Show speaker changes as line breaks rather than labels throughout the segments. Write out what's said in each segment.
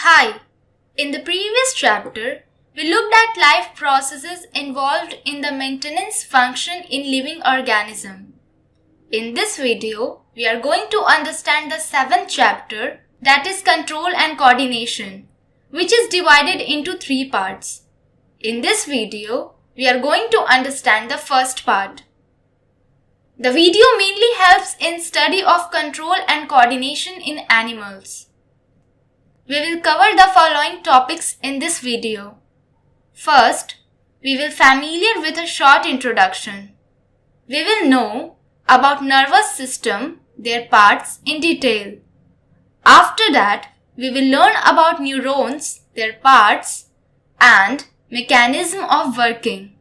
Hi! In the previous chapter, we looked at life processes involved in the maintenance function in living organism. In this video, we are going to understand the seventh chapter, that is control and coordination, which is divided into three parts. In this video, we are going to understand the first part. The video mainly helps in study of control and coordination in animals. We will cover the following topics in this video. First, we will familiar with a short introduction. We will know about nervous system, their parts in detail. After that, we will learn about neurons, their parts, and mechanism of working.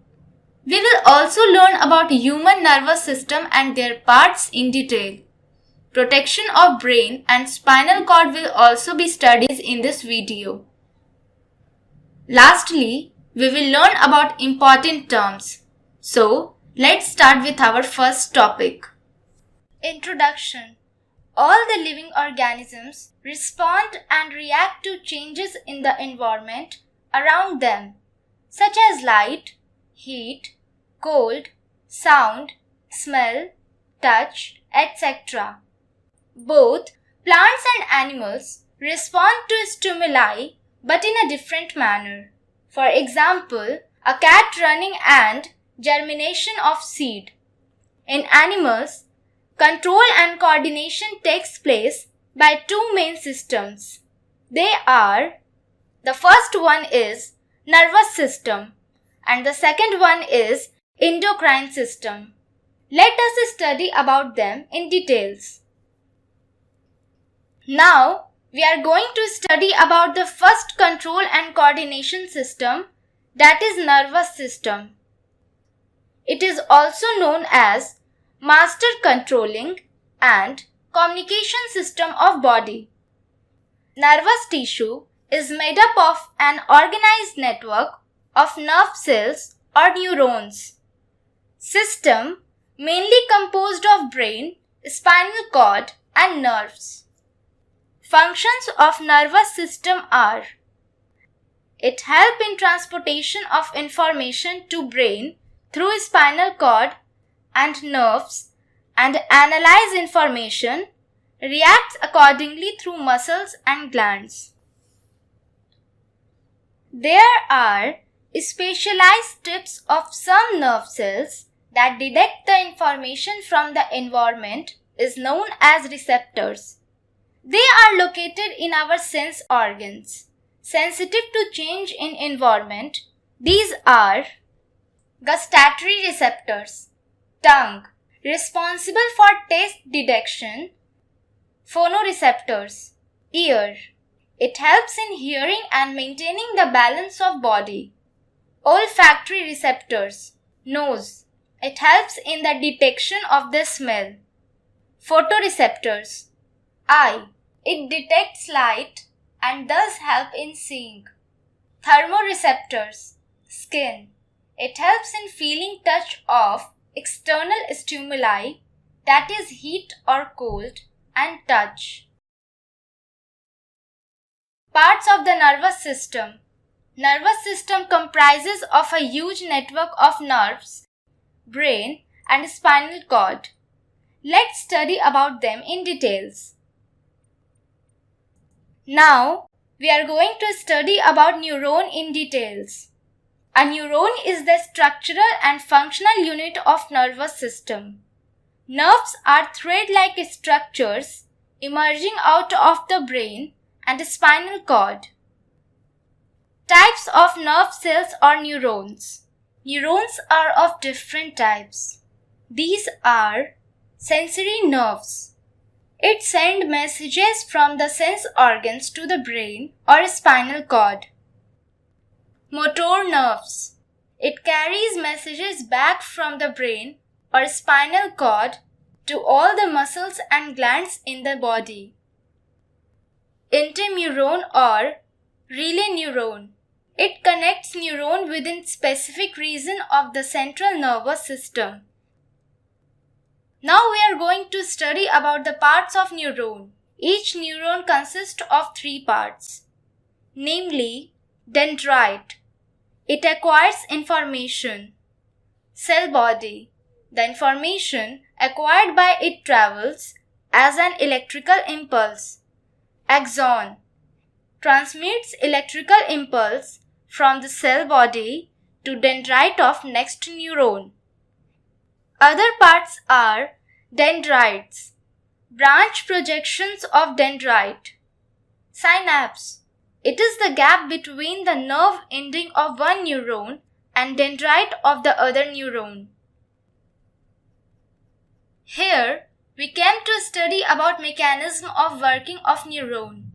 We will also learn about human nervous system and their parts in detail. Protection of brain and spinal cord will also be studied in this video. Lastly, we will learn about important terms. So, let's start with our first topic. Introduction. All the living organisms respond and react to changes in the environment around them, such as light, heat, cold, sound, smell, touch, etc. Both plants and animals respond to stimuli but in a different manner. For example, a cat running and germination of seed. In animals, control and coordination takes place by two main systems. They are, the first one is nervous system and the second one is endocrine system. Let us study about them in details. Now, we are going to study about the first control and coordination system, that is nervous system. It is also known as master controlling and communication system of body. Nervous tissue is made up of an organized network of nerve cells or neurons. System mainly composed of brain, spinal cord and nerves. Functions of nervous system are: it helps in transportation of information to brain through spinal cord and nerves and analyze information, reacts accordingly through muscles and glands. There are specialized tips of some nerve cells that detect the information from the environment is known as receptors. They are located in our sense organs, sensitive to change in environment. These are gustatory receptors, tongue, responsible for taste detection, phonoreceptors, ear. It helps in hearing and maintaining the balance of body. Olfactory receptors, nose. It helps in the detection of the smell. Photoreceptors, eye. It detects light and does help in seeing. Thermoreceptors, skin. It helps in feeling touch of external stimuli, that is heat or cold, and touch. Parts of the nervous system. Nervous system comprises of a huge network of nerves, brain and spinal cord. Let's study about them in details. Now, we are going to study about neuron in details. A neuron is the structural and functional unit of nervous system. Nerves are thread-like structures emerging out of the brain and spinal cord. Types of nerve cells or neurons. Neurons are of different types. These are sensory nerves. It sends messages from the sense organs to the brain or spinal cord. Motor nerves. It carries messages back from the brain or spinal cord to all the muscles and glands in the body. Interneuron or relay neuron. It connects neuron within specific region of the central nervous system. Now we are going to study about the parts of neuron. Each neuron consists of three parts. namely dendrite. It acquires information. Cell body. The information acquired by it travels as an electrical impulse. Axon. Transmits electrical impulse from the cell body to dendrite of next neuron. Other parts are dendrites, branch projections of dendrite. Synapse. It is the gap between the nerve ending of one neuron and dendrite of the other neuron. Here, we came to study about mechanism of working of neuron.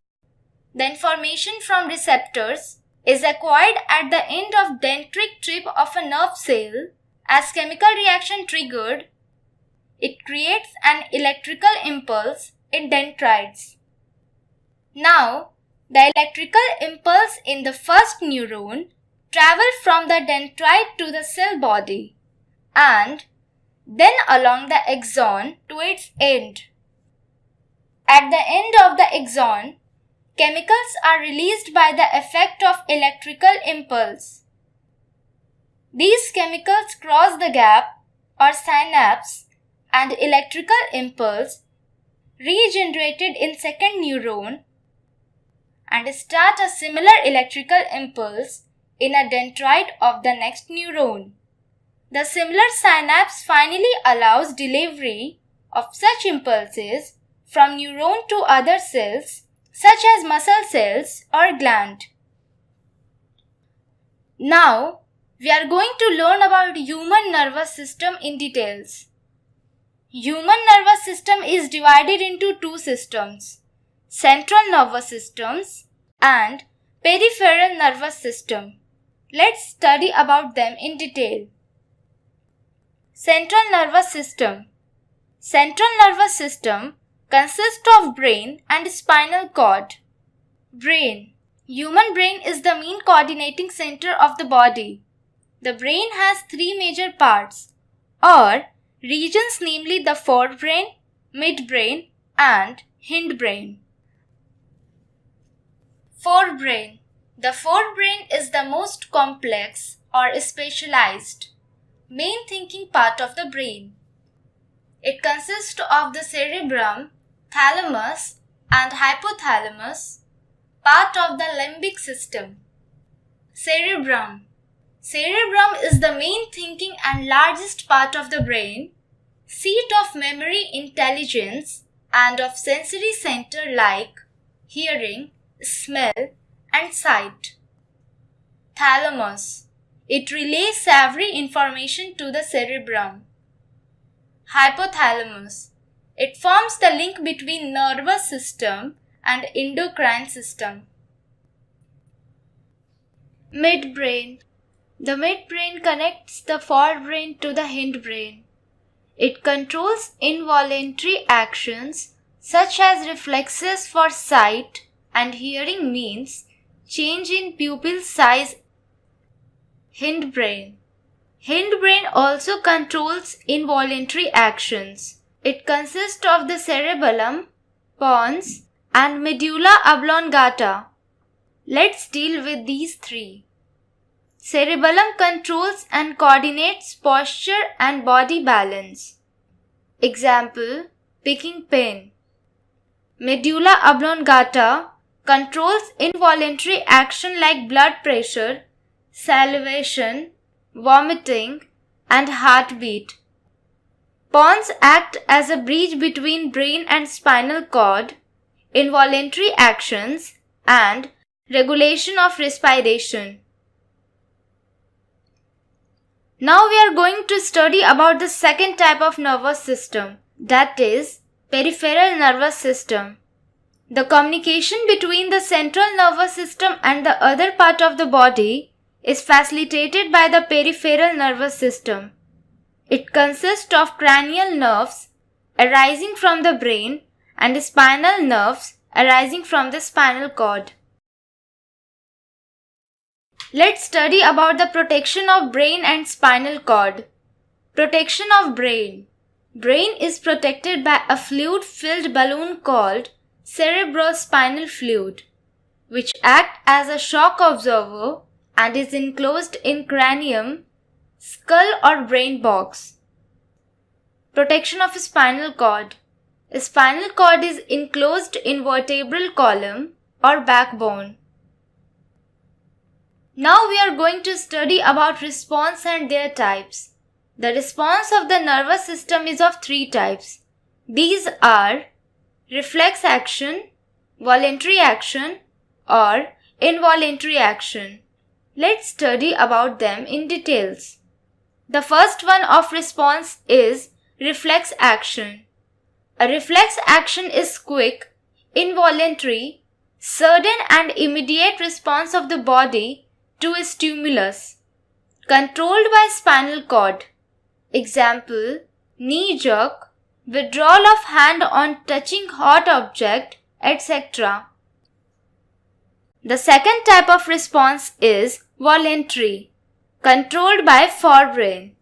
The information from receptors is acquired at the end of dendritic trip of a nerve cell. As chemical reaction triggered, it creates an electrical impulse in dendrites. Now, the electrical impulse in the first neuron travels from the dendrite to the cell body and then along the axon to its end. At the end of the axon, chemicals are released by the effect of electrical impulse. These chemicals cross the gap or synapse and electrical impulse regenerated in second neuron and start a similar electrical impulse in a dendrite of the next neuron. The similar synapse finally allows delivery of such impulses from neuron to other cells such as muscle cells or gland. Now, we are going to learn about human nervous system in details. Human nervous system is divided into two systems, central nervous systems and peripheral nervous system. Let's study about them in detail. Central nervous system. Central nervous system consists of brain and spinal cord. Brain. Human brain is the main coordinating center of the body. The brain has three major parts or regions, namely the forebrain, midbrain and hindbrain. Forebrain. The forebrain is the most complex or specialized, main thinking part of the brain. It consists of the cerebrum, thalamus and hypothalamus, part of the limbic system. Cerebrum. Cerebrum is the main thinking and largest part of the brain, seat of memory, intelligence and of sensory center like hearing, smell and sight. Thalamus. It relays savory information to the cerebrum. Hypothalamus. It forms the link between nervous system and endocrine system. Midbrain. The midbrain connects the forebrain to the hindbrain. It controls involuntary actions such as reflexes for sight and hearing means change in pupil size. Hindbrain. Hindbrain also controls involuntary actions. It consists of the cerebellum, pons, and medulla oblongata. Let's deal with these three. Cerebellum controls and coordinates posture and body balance. Example, picking pen. Medulla oblongata controls involuntary action like blood pressure, salivation, vomiting, and heartbeat. Pons act as a bridge between brain and spinal cord, involuntary actions, and regulation of respiration. Now we are going to study about the second type of nervous system, that is peripheral nervous system. The communication between the central nervous system and the other part of the body is facilitated by the peripheral nervous system. It consists of cranial nerves arising from the brain and spinal nerves arising from the spinal cord. Let's study about the protection of brain and spinal cord. Protection of brain. Brain is protected by a fluid-filled balloon called cerebrospinal fluid. which act as a shock absorber and is enclosed in cranium, skull or brain box. Protection of spinal cord. A spinal cord is enclosed in vertebral column or backbone. Now we are going to study about response and their types. The response of the nervous system is of three types. These are reflex action, voluntary action, or involuntary action. Let's study about them in details. The first one of response is reflex action. A reflex action is quick, involuntary, sudden and immediate response of the body to a stimulus, controlled by spinal cord. Example, knee jerk, withdrawal of hand on touching hot object, etc. The second type of response is voluntary, controlled by forebrain.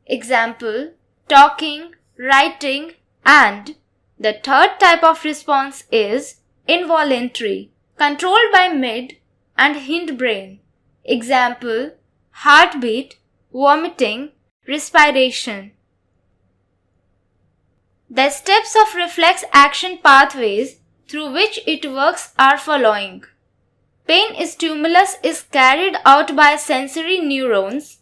Example, talking, writing, and the third type of response is involuntary, controlled by mid and hindbrain. Example, heartbeat, vomiting, respiration. The steps of reflex action pathways through which it works are following. Pain stimulus is carried out by sensory neurons,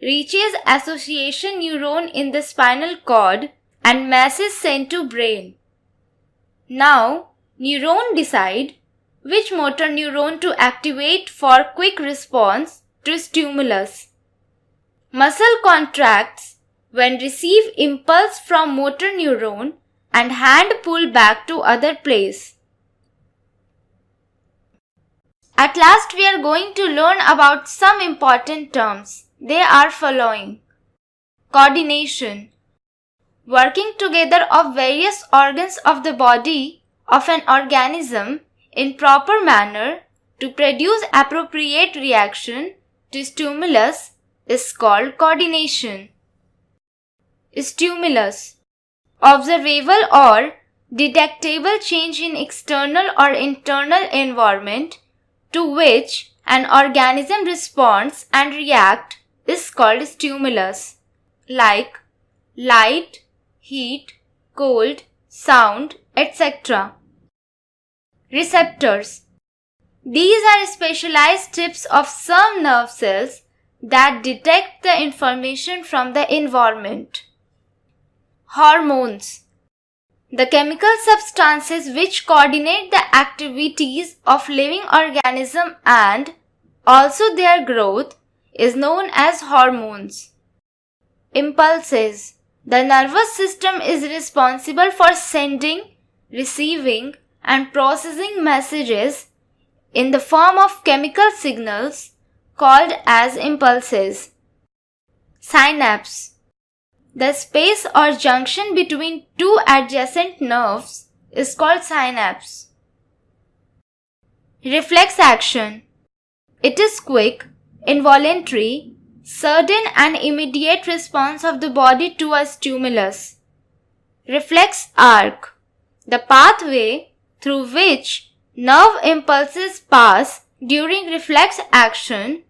reaches association neuron in the spinal cord, and message sent to brain. Now, neuron decide which motor neuron to activate for quick response to stimulus. Muscle contracts when receive impulse from motor neuron and hand pull back to other place. At last we are going to learn about some important terms. They are following. Coordination. Working together of various organs of the body of an organism in proper manner to produce appropriate reaction to stimulus is called coordination. Stimulus. Observable or detectable change in external or internal environment to which an organism responds and reacts is called stimulus, like light, heat, cold, sound, etc. Receptors. These are specialized tips of some nerve cells that detect the information from the environment. Hormones. The chemical substances which coordinate the activities of living organism and also their growth is known as hormones. Impulses. The nervous system is responsible for sending, receiving, and processing messages in the form of chemical signals called as impulses. Synapse. The space or junction between two adjacent nerves is called synapse. Reflex action. It is quick, involuntary, sudden and immediate response of the body to a stimulus. Reflex arc. The pathway through which nerve impulses pass during reflex action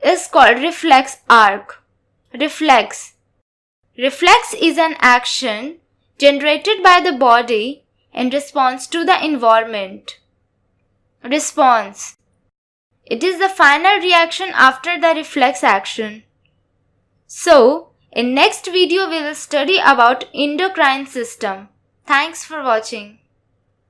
is called reflex arc. Reflex. Reflex is an action generated by the body in response to the environment. Response. It is the final reaction after the reflex action. So, in next video we will study about endocrine system. Thanks for watching.